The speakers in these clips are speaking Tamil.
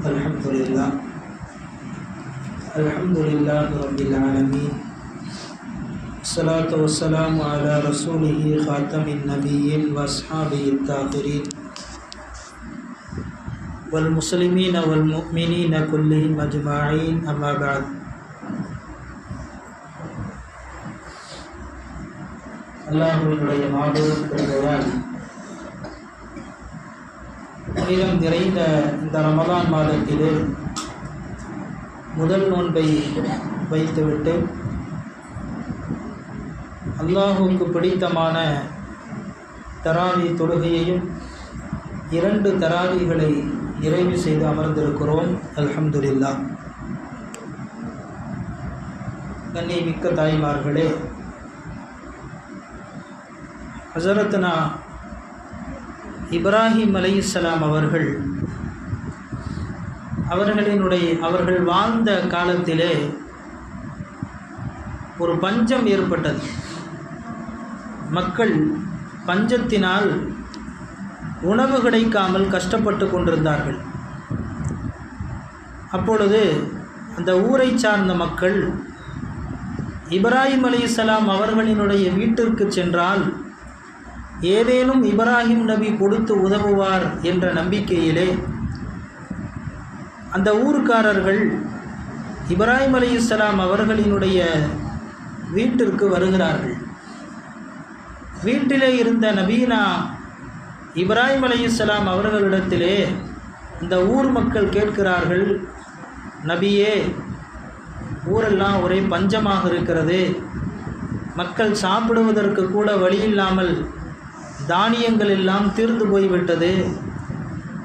Alhamdulillah Rabbil Alameen. Salatu wassalamu ala rasulihi khatamin nabiyyin wa ashabihi at-tahirin wal muslimina wal mu'minina kullihim ajma'in, amma ba'd. அல்லாஹ்வுடைய மாபெரும் கிருபையால் புனிதம் நிறைந்த இந்த ரமலான் மாதத்திலே முதல் நோன்பை வைத்துவிட்டு அல்லாஹுவுக்கு பிடித்தமான தராவி தொழுகையையும் 2 தராவிகளை நிறைவு செய்து அமர்ந்திருக்கிறோம். அல்ஹம்துலில்லாஹ். கண்ணியமிக்க தாய்மார்களே, ஹஸரத்னா இப்ராஹிம் அலைஹிஸ்ஸலாம் அவர்கள் வாழ்ந்த காலத்திலே ஒரு பஞ்சம் ஏற்பட்டது. மக்கள் பஞ்சத்தினால் உணவு கிடைக்காமல் கஷ்டப்பட்டு கொண்டிருந்தார்கள். அப்பொழுது அந்த ஊரை சார்ந்த மக்கள் இப்ராஹிம் அலைஹிஸ்ஸலாம் அவர்களினுடைய வீட்டிற்கு சென்றால் ஏதேனும் இப்ராஹிம் நபி கொடுத்து உதவுவார் என்ற நம்பிக்கையிலே அந்த ஊர்க்காரர்கள் இப்ராஹிம் அலைஹிஸ்ஸலாம் அவர்களினுடைய வீட்டிற்கு வருகிறார்கள். வீட்டிலே இருந்த நபீனா இப்ராஹிம் அலைஹிஸ்ஸலாம் அவர்களிடத்திலே இந்த ஊர் மக்கள் கேட்கிறார்கள், நபியே, ஊரெல்லாம் ஒரே பஞ்சமாக இருக்கிறது, மக்கள் சாப்பிடுவதற்கு கூட வழியில்லாமல் தானியங்கள் எல்லாம் தீர்ந்து போய்விட்டது,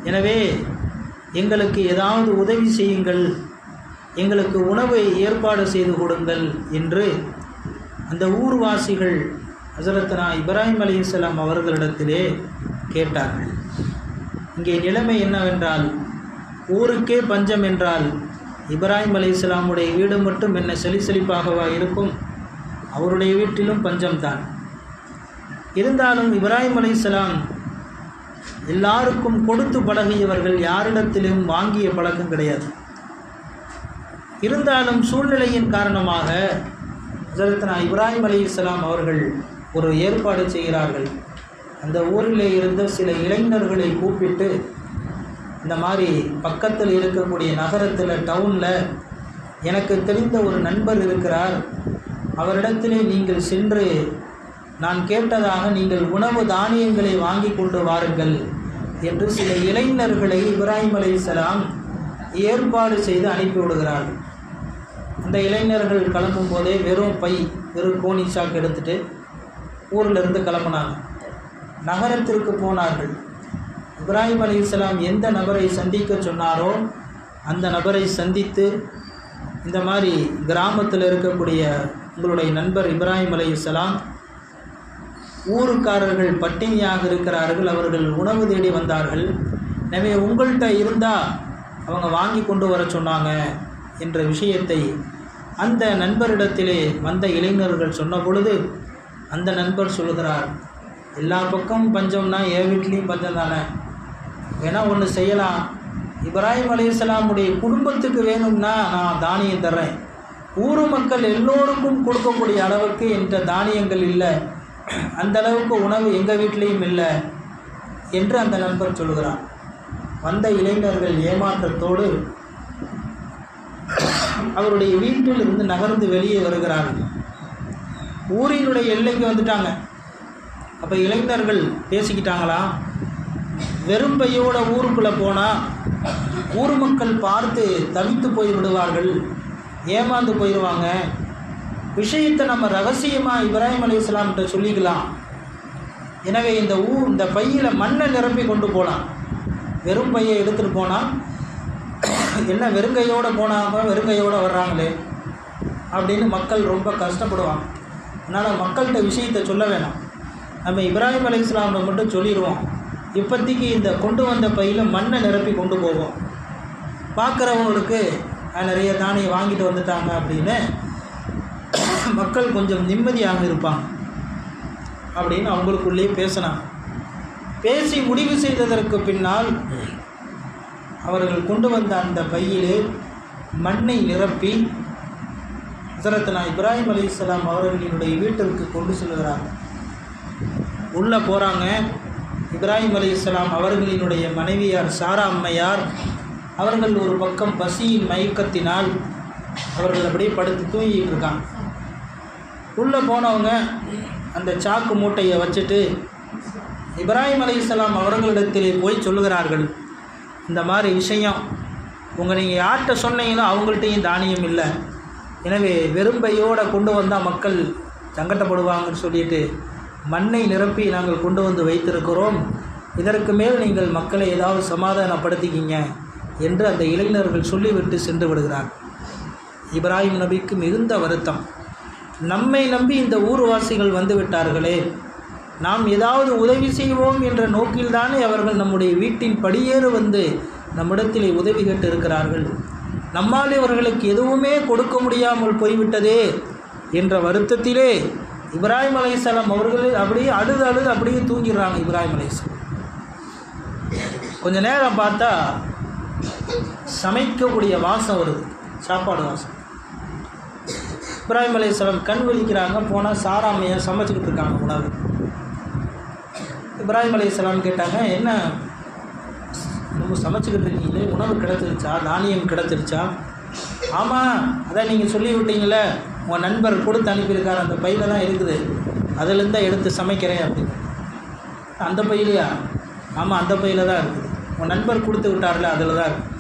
எனவே எங்களுக்கு ஏதாவது உதவி செய்யுங்கள், எங்களுக்கு உணவை ஏற்பாடு செய்து கொடுங்கள் என்று அந்த ஊர்வாசிகள் ஹஸரத்னா இப்ராஹிம் அலைஹிஸ்ஸலாம் அவர்களிடத்திலே கேட்டார்கள். இங்கே நிலைமை என்னவென்றால், ஊருக்கே பஞ்சம் என்றால் இப்ராஹிம் அலைஹிஸ்ஸலாமுடைய வீடு மட்டும் என்ன செழிப்பாகவா இருக்கும்? அவருடைய வீட்டிலும் பஞ்சம்தான். இருந்தாலும் இப்ராஹிம் அலைஹிஸ்ஸலாம் எல்லாருக்கும் கொடுத்து பழகியவர்கள், யாரிடத்திலும் வாங்கிய பழக்கம் கிடையாது. இருந்தாலும் சூழ்நிலையின் காரணமாக ஹஸரத்னா இப்ராஹிம் அலைஹிஸ்ஸலாம் அவர்கள் ஒரு ஏற்பாடு செய்கிறார்கள். அந்த ஊரிலே இருந்த சில இளைஞர்களை கூப்பிட்டு, இந்த மாதிரி பக்கத்தில் இருக்கக்கூடிய நகரத்தில் டவுனில் எனக்கு தெரிந்த ஒரு நண்பர் இருக்கிறார், அவரிடத்திலே நீங்கள் சென்று நான் கேட்டதாக நீங்கள் உணவு தானியங்களை வாங்கி கொண்டு வாருங்கள் என்று சில இளைஞர்களை இப்ராஹிம் அலைஹிஸ்ஸலாம் ஏற்பாடு செய்து அனுப்பிவிடுகிறார்கள். அந்த இளைஞர்கள் கிளம்பும் போதே வெறும் கோணி சாக்கு எடுத்துகிட்டு ஊரிலிருந்து கிளம்புனாங்க. நகரத்திற்கு போனார்கள். இப்ராஹிம் அலைஹிஸ்ஸலாம் எந்த நபரை சந்திக்க சொன்னாரோ அந்த நபரை சந்தித்து, இந்த மாதிரி கிராமத்தில் இருக்கக்கூடிய உங்களுடைய நண்பர் இப்ராஹிம் அலைஹிஸ்ஸலாம் ஊருக்காரர்கள் பட்டினியாக இருக்கிறார்கள், அவர்கள் உணவு தேடி வந்தார்கள், எனவே உங்கள்கிட்ட இருந்தால் அவங்க வாங்கி கொண்டு வர சொன்னாங்க என்ற விஷயத்தை அந்த நண்பரிடத்திலே வந்த இளைஞர்கள் சொன்ன பொழுது அந்த நண்பர் சொல்கிறார், எல்லா பக்கமும் பஞ்சம்னா என் வீட்லேயும் பஞ்சம் தானே, வேணால் ஒன்று செய்யலாம், இப்ராஹிம் அலைஹிஸ்ஸலாமுடைய குடும்பத்துக்கு வேணும்னா நான் தானியம் தர்றேன், ஊர் மக்கள் எல்லோருக்கும் கொடுக்கக்கூடிய அளவுக்கு என்ற தானியங்கள் இல்லை, அந்த அளவுக்கு உணவு எங்கள் வீட்லேயும் இல்லை என்று அந்த நண்பர் சொல்கிறார். வந்த இளைஞர்கள் ஏமாற்றத்தோடு அவருடைய வீட்டில் இருந்து நகர்ந்து வெளியே வருகிறார்கள். ஊரினுடைய எல்லைக்கு வந்துட்டாங்க. அப்போ இளைஞர்கள் பேசிக்கிட்டாங்களாம், வெறும் பையோட ஊருக்குள்ளே போனால் ஊர் மக்கள் பார்த்து தவித்து போய் விடுவார்கள், ஏமாந்து போயிடுவாங்க, விஷயத்தை நம்ம ரகசியமாக இப்ராஹிம் அலைஹிஸ்ஸலாம்கிட்ட சொல்லிக்கலாம், எனவே இந்த பையில் மண்ணை நிரப்பி கொண்டு போகலாம், வெறும் பையை எடுத்துகிட்டு போனால் என்ன வெறுங்கையோடு போனாங்க, வெறுங்கையோடு வர்றாங்களே அப்படின்னு மக்கள் ரொம்ப கஷ்டப்படுவாங்க. அதனால் மக்கள்கிட்ட விஷயத்தை சொல்ல வேணாம், நம்ம இப்ராஹிம் அலைஹிஸ்ஸலாம்கிட்ட மட்டும் சொல்லிடுவோம், இப்போதைக்கு இந்த கொண்டு வந்த பையில் மண்ணை நிரப்பி கொண்டு போவோம், பார்க்குறவங்களுக்கு நிறைய தானியம் வாங்கிட்டு வந்துட்டாங்க அப்படின்னு மக்கள் கொஞ்சம் நிம்மதியாக இருப்பாங்க அப்படின்னு அவங்களுக்குள்ளேயே பேசினாங்க. பேசி முடிவு செய்ததற்கு பின்னால் அவர்கள் கொண்டு வந்த அந்த பையிலே மண்ணை நிரப்பி ஹஸரத்னா இப்ராஹிம் அலைஹிஸ்ஸலாம் அவர்களினுடைய வீட்டிற்கு கொண்டு செல்கிறாங்க. உள்ளே போகிறாங்க. இப்ராஹிம் அலைஹிஸ்ஸலாம் அவர்களினுடைய மனைவியார் சாரா அம்மையார் அவர்கள் ஒரு பக்கம் பசியின் மயக்கத்தினால் அவர்கள் அப்படியே படுத்து தூங்கிட்டு இருக்காங்க. உள்ளே போனவங்க அந்த சாக்கு மூட்டையை வச்சுட்டு இப்ராஹிம் அலைஹிஸ்ஸலாம் அவர்களிடத்திலே போய் சொல்லுகிறார்கள், இந்த மாதிரி விஷயம் நீங்கள் யார்கிட்ட சொன்னீங்களோ அவங்கள்ட்டையும் தானியம் இல்லை, எனவே வெறும்பையோடு கொண்டு வந்தால் மக்கள் சங்கடப்படுவாங்கன்னு சொல்லிட்டு மண்ணை நிரப்பி நாங்கள் கொண்டு வந்து வைத்திருக்கிறோம், இதற்கு மேல் நீங்கள் மக்களை ஏதாவது சமாதானப்படுத்திக்கிங்க என்று அந்த இளைஞர்கள் சொல்லிவிட்டு சென்று விடுகிறார். இப்ராஹிம் நபிக்கு மிகுந்த வருத்தம். நம்மை நம்பி இந்த ஊர்வாசிகள் வந்து விட்டார்களே, நாம் ஏதாவது உதவி செய்வோம் என்ற நோக்கில்தானே அவர்கள் நம்முடைய வீட்டின் படியேறு வந்து நம்மிடத்திலே உதவி கேட்டு இருக்கிறார்கள், நம்மால் இவர்களுக்கு எதுவுமே கொடுக்க முடியாமல் போய்விட்டதே என்ற வருத்தத்திலே இப்ராஹிம் அலைஹிஸ்ஸலாம் அவர்கள் அப்படியே அழுது அப்படியே தூங்கிடுறாங்க. இப்ராஹிம் அலைஹிஸ்ஸலாம் கொஞ்ச நேரம் பார்த்தா சமைக்கக்கூடிய வாசம் வருது, சாப்பாடு வாசம். இப்ராஹிம் அலைஹிஸ்ஸலாம் கண் விழிக்கிறாங்க. போனால் சாராமையை சமைச்சிக்கிட்டு இருக்காங்க உணவு. இப்ராஹிம் அலைஹிஸ்ஸலாம் கேட்டாங்க, என்ன நம்ம சமைச்சிக்கிட்டு இருக்கீங்களே, உணவு கிடச்சிருச்சா, தானியம் கிடச்சிருச்சா? ஆமாம், அதான் நீங்கள் சொல்லி விட்டீங்களே, உங்கள் நண்பர் கொடுத்து அனுப்பியிருக்கார், அந்த பையில் தான் இருக்குது, அதிலேருந்து தான் எடுத்து சமைக்கிறேன் அப்படின்னு. அந்த பையிலையா? ஆமாம், அந்த பையில் தான் இருக்குது, உங்கள் நண்பர் கொடுத்து விட்டார்ல, அதில் தான் இருக்குது.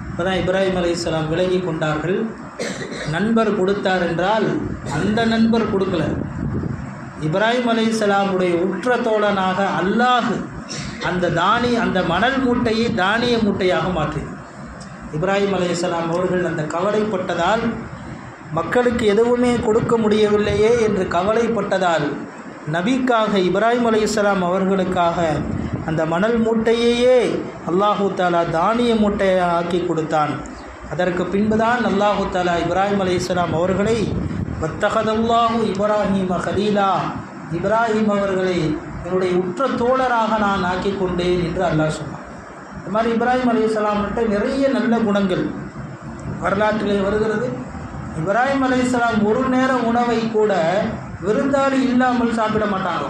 இப்போ தான் இப்ராஹிம் அலைஹிஸ்ஸலாம் விலகி கொண்டார்கள். நண்பர் கொடுத்தார் என்றால் அந்த நண்பர் கொடுக்கல, இப்ராஹிம் அலைஹிஸ்ஸலாமுடைய உற்ற தோழனாக அல்லாஹ் அந்த மணல் மூட்டையை தானிய மூட்டையாக மாற்றி இப்ராஹிம் அலைஹிஸ்ஸலாம் அவர்கள் அந்த கவலைப்பட்டதால், மக்களுக்கு எதுவுமே கொடுக்க முடியவில்லையே என்று கவலைப்பட்டதால் நபிக்காக இப்ராஹிம் அலைஹிஸ்ஸலாம் அவர்களுக்காக அந்த மணல் மூட்டையையே அல்லாஹு தாலா தானிய மூட்டையை ஆக்கி கொடுத்தான். அதற்கு பின்புதான் அல்லாஹு தாலா இப்ராஹிம் அலைஹிஸ்ஸலாம் அவர்களை வத்தகதல்லாஹு இப்ராஹிம கலீலா, இப்ராஹிம் அவர்களை என்னுடைய உற்ற தோழராக நான் ஆக்கி கொண்டேன் என்று அல்லாஹ் சொன்னான். இது மாதிரி இப்ராஹிம் அலைஹிஸ்ஸலாம்கிட்ட நிறைய நல்ல குணங்கள் வரலாற்றிலே வருகிறது. இப்ராஹிம் அலைஹிஸ்ஸலாம் ஒரு நேர உணவை கூட விருந்தாளி இல்லாமல் சாப்பிட மாட்டாங்க.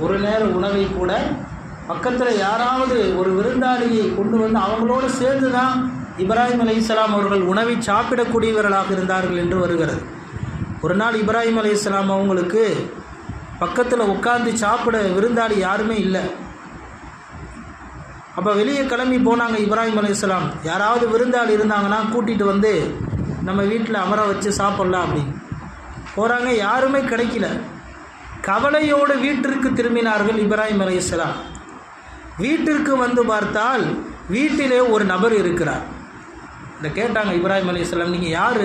ஒரு நேர உணவை கூட பக்கத்தில் யாராவது ஒரு விருந்தாளியை கொண்டு வந்து அவங்களோடு சேர்ந்து தான் இப்ராஹிம் அலைஹிஸ்ஸலாம் அவர்கள் உணவை சாப்பிடக்கூடியவர்களாக இருந்தார்கள் என்று வருகிறது. ஒரு நாள் இப்ராஹிம் அலைஹிஸ்ஸலாம் அவங்களுக்கு பக்கத்தில் உட்கார்ந்து சாப்பிட விருந்தாளி யாருமே இல்லை. அப்போ வெளியே கிளம்பி போனாங்க இப்ராஹிம் அலைஹிஸ்ஸலாம், யாராவது விருந்தாளி இருந்தாங்கன்னா கூட்டிகிட்டு வந்து நம்ம வீட்டில் அமர வச்சு சாப்பிட்லாம் அப்படின்னு போகிறாங்க. யாருமே கிடைக்கல. கவலையோடு வீட்டிற்கு திரும்பினார்கள் இப்ராஹிம் அலைஹிஸ்ஸலாம். வீட்டிற்கு வந்து பார்த்தால் வீட்டிலே ஒரு நபர் இருக்கிறார். இதை கேட்டாங்க இப்ராஹிம் அலைஹிஸ்ஸலாம், நீங்கள் யார்,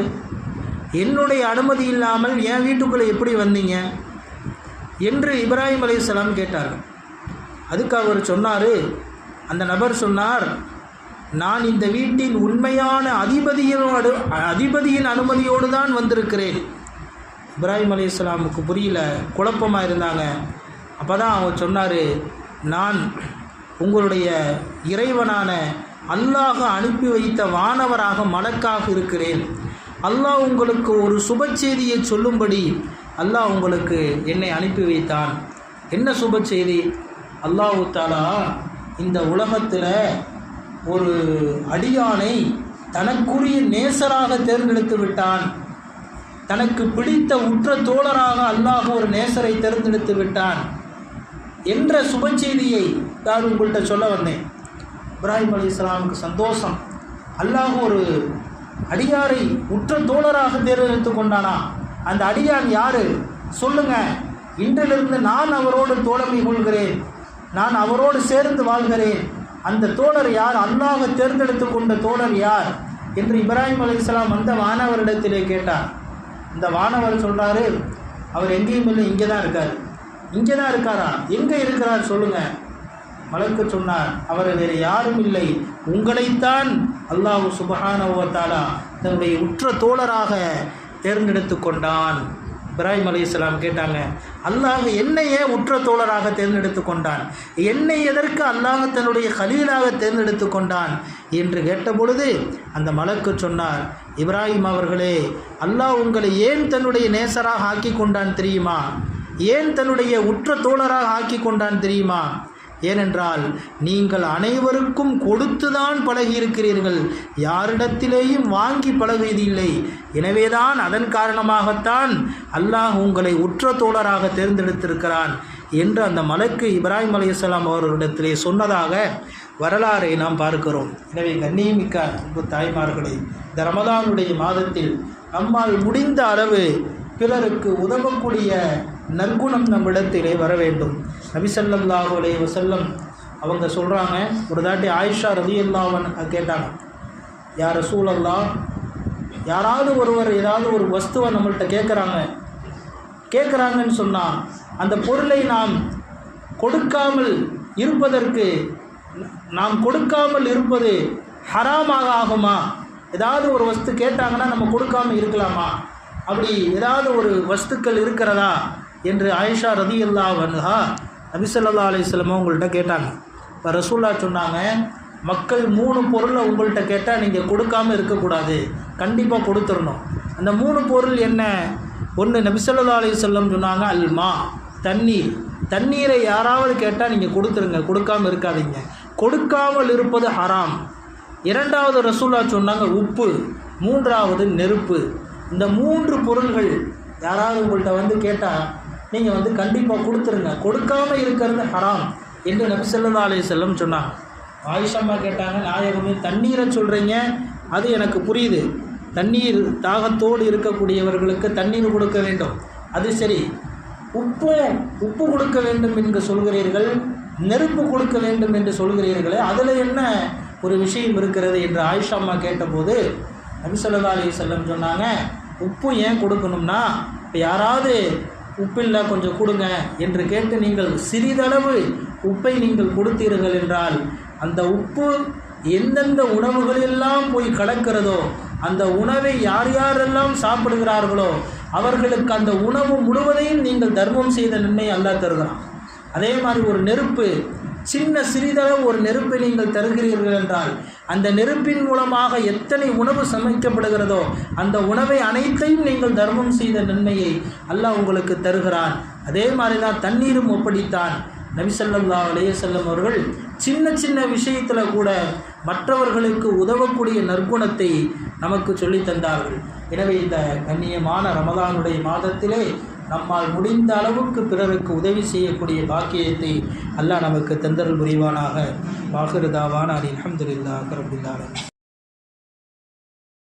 என்னுடைய அனுமதி இல்லாமல் என் வீட்டுக்குள்ளே எப்படி வந்தீங்க என்று இப்ராஹிம் அலைஹிஸ்ஸலாம் கேட்டார்கள். அதுக்கு அவர் சொன்னார், அந்த நபர் சொன்னார், நான் இந்த வீட்டின் உண்மையான அதிபதியின் அனுமதியோடு தான் வந்திருக்கிறேன். இப்ராஹிம் அலைஹிஸ்ஸலாமுக்கு புரியல, குழப்பமாக இருந்தாங்க. அப்போ தான் அவர் சொன்னார், நான் உங்களுடைய இறைவனான அல்லாஹ் அனுப்பி வைத்த வானவராக மலக்காக இருக்கிறேன். அல்லாஹ் உங்களுக்கு ஒரு சுப செய்தியை சொல்லும்படி அல்லாஹ் உங்களுக்கு என்னை அனுப்பி வைத்தான். என்ன சுப செய்தி? அல்லாஹு தாலா இந்த உலகத்தில் ஒரு அடியானை தனக்குரிய நேசராக தேர்ந்தெடுத்து விட்டான். தனக்கு பிடித்த உற்ற தோழராக அல்லாஹ் ஒரு நேசரை தேர்ந்தெடுத்து விட்டான் என்ற சுப செய்தியை தான் உங்கள்கிட்ட சொல்ல வந்தேன். இப்ராஹிம் அலைஹிஸ்ஸலாமுக்கு சந்தோஷம். அல்லாஹ் ஒரு அடியாரை உற்ற தோழராக தேர்ந்தெடுத்து கொண்டானா? அந்த அடியான் யார் சொல்லுங்க, இன்றிலிருந்து நான் அவரோடு தோழமை கொள்கிறேன், நான் அவரோடு சேர்ந்து வாழ்கிறேன். அந்த தோழர் யார்? அல்லாஹ் தேர்ந்தெடுத்து கொண்ட தோழர் யார் என்று இப்ராஹிம் அலைஹிஸ்ஸலாம் அந்த வானவரிடத்திலே கேட்டார். இந்த வானவர் சொல்கிறாரு, அவர் எங்கேயும் இல்லை, இங்கே தான் இருக்கார். இங்கே தான் இருக்காரா? எங்கே இருக்கிறார் சொல்லுங்கள். மலக்கு சொன்னார், அவர் வேறு யாரும் இல்லை, உங்களைத்தான் அல்லாஹ் சுப்ஹானஹு வ தஆலா தன்னுடைய உற்ற தோழராக தேர்ந்தெடுத்து கொண்டான். இப்ராஹிம் அலைஹிஸ்ஸலாம் கேட்டாங்க, அல்லாஹ் என்னையே உற்ற தோழராக தேர்ந்தெடுத்து கொண்டான், என்னை எதற்கு அல்லாஹ் தன்னுடைய கலீலாக தேர்ந்தெடுத்து கொண்டான் என்று கேட்டபொழுது அந்த மலக்கு சொன்னார், இப்ராஹிம் அவர்களே, அல்லாஹ் உங்களை ஏன் தன்னுடைய நேசராக ஆக்கி கொண்டான் தெரியுமா? ஏன் தன்னுடைய உற்ற தோழராக ஆக்கி கொண்டான் தெரியுமா? ஏனென்றால் நீங்கள் அனைவருக்கும் கொடுத்துதான் பழகியிருக்கிறீர்கள், யாரிடத்திலேயும் வாங்கி பழகியதில்லை. எனவேதான் அதன் காரணமாகத்தான் அல்லாஹ் உங்களை உற்ற தோழராக தேர்ந்தெடுத்திருக்கிறான் என்று அந்த மலக்கு இப்ராஹிம் அலைஹிஸ்ஸலாம் அவர்களிடத்திலே சொன்னதாக வரலாறை நாம் பார்க்கிறோம். எனவே கண்ணியமிக்க அன்பு தாய்மார்களே, இந்த ரமதானுடைய மாதத்தில் நம்மால் முடிந்த அளவு பிறருக்கு உதவக்கூடிய நற்குணம் நம்மிடத்திலே வர வேண்டும். நபி ஸல்லல்லாஹு அலைஹி வஸல்லம் அவங்க சொல்கிறாங்க, ஒரு தாட்டி ஆயிஷா ரலியல்லாஹு அன்ஹா கேட்டாங்க, யா ரசூலல்லாஹ், யாராவது ஒருவர் ஏதாவது ஒரு வஸ்துவை நம்மள்கிட்ட கேட்குறாங்கன்னு சொன்னால் அந்த பொருளை நாம் கொடுக்காமல் இருப்பது ஹராமாக ஆகுமா? ஏதாவது ஒரு வஸ்து கேட்டாங்கன்னா நம்ம கொடுக்காமல் இருக்கலாமா? அப்படி ஏதாவது ஒரு வஸ்துக்கள் இருக்கிறதா என்று ஆயிஷா ரலியல்லாஹு அன்ஹா நபி ஸல்லல்லாஹு அலைஹி வஸல்லம் உங்கள்கிட்ட கேட்டாங்க. இப்போ ரசூலுல்லாஹ் சொன்னாங்க, மக்கள் 3 பொருளை உங்கள்கிட்ட கேட்டால் நீங்கள் கொடுக்காமல் இருக்கக்கூடாது, கண்டிப்பாக கொடுத்துடணும். அந்த 3 பொருள் என்ன? ஒன்று நபி ஸல்லல்லாஹு அலைஹி வஸல்லம் சொன்னாங்க, அல்மா, தண்ணீரை யாராவது கேட்டால் நீங்கள் கொடுத்துருங்க, கொடுக்காமல் இருக்காதீங்க. கொடுக்காமல் இருப்பது ஹராம். 2வது ரசூலுல்லாஹ் சொன்னாங்க உப்பு, 3வது நெருப்பு. இந்த 3 பொருள்கள் யாராவது உங்கள்கிட்ட கேட்டால் நீங்கள் கண்டிப்பாக கொடுத்துருங்க, கொடுக்காமல் இருக்கிறது ஹராம் என்று நபி ஸல்லல்லாஹு அலைஹி வஸல்லம் சொன்னாங்க. ஆயிஷா கேட்டாங்க, நாயகமே தண்ணீரை சொல்கிறீங்க, அது எனக்கு புரியுது, தண்ணீர் தாகத்தோடு இருக்கக்கூடியவர்களுக்கு தண்ணீர் கொடுக்க வேண்டும், அது சரி. உப்பு கொடுக்க வேண்டும் என்று சொல்கிறீர்கள், நெருப்பு கொடுக்க வேண்டும் என்று சொல்கிறீர்களே, அதில் என்ன ஒரு விஷயம் இருக்கிறது என்று ஆயிஷா கேட்டபோது நபி ஸல்லல்லாஹு அலைஹி வஸல்லம் சொன்னாங்க, உப்பு ஏன் கொடுக்கணும்னா, இப்போ யாராவது உப்பில்லை கொஞ்சம் கொடுங்க என்று கேட்டு நீங்கள் சிறிதளவு உப்பை நீங்கள் கொடுத்தீர்கள் என்றால் அந்த உப்பு எந்தெந்த உணவுகளெல்லாம் போய் கலக்கிறதோ அந்த உணவை யாரெல்லாம் சாப்பிடுகிறார்களோ அவர்களுக்கு அந்த உணவு முழுவதையும் நீங்கள் தர்மம் செய்த நன்மை அல்லாஹ் தருகிறான். அதே மாதிரி ஒரு நெருப்பு, சிறிதளவு ஒரு நெருப்பை நீங்கள் தருகிறீர்கள் என்றால் அந்த நெருப்பின் மூலமாக எத்தனை உணவு சமைக்கப்படுகிறதோ அந்த உணவை அனைத்தையும் நீங்கள் தர்மம் செய்த நன்மையை அல்லாஹ் உங்களுக்கு தருகிறான். அதே மாதிரி தான் தண்ணீரும் அப்படித்தான். நபி ஸல்லல்லாஹு அலைஹி வஸல்லம் அவர்கள் சின்ன விஷயத்தில் கூட மற்றவர்களுக்கு உதவக்கூடிய நற்குணத்தை நமக்கு சொல்லி தந்தார்கள். எனவே இந்த கண்ணியமான ரமதானுடைய மாதத்திலே நம்மால் முடிந்த அளவுக்கு பிறருக்கு உதவி செய்யக்கூடிய பாக்கியத்தை அல்லாஹ் நமக்கு தந்தருள் புரிவானாக. வாஹிரு தாவானா அல்ஹம்துலில்லாஹி ரப்பில் ஆலமீன்.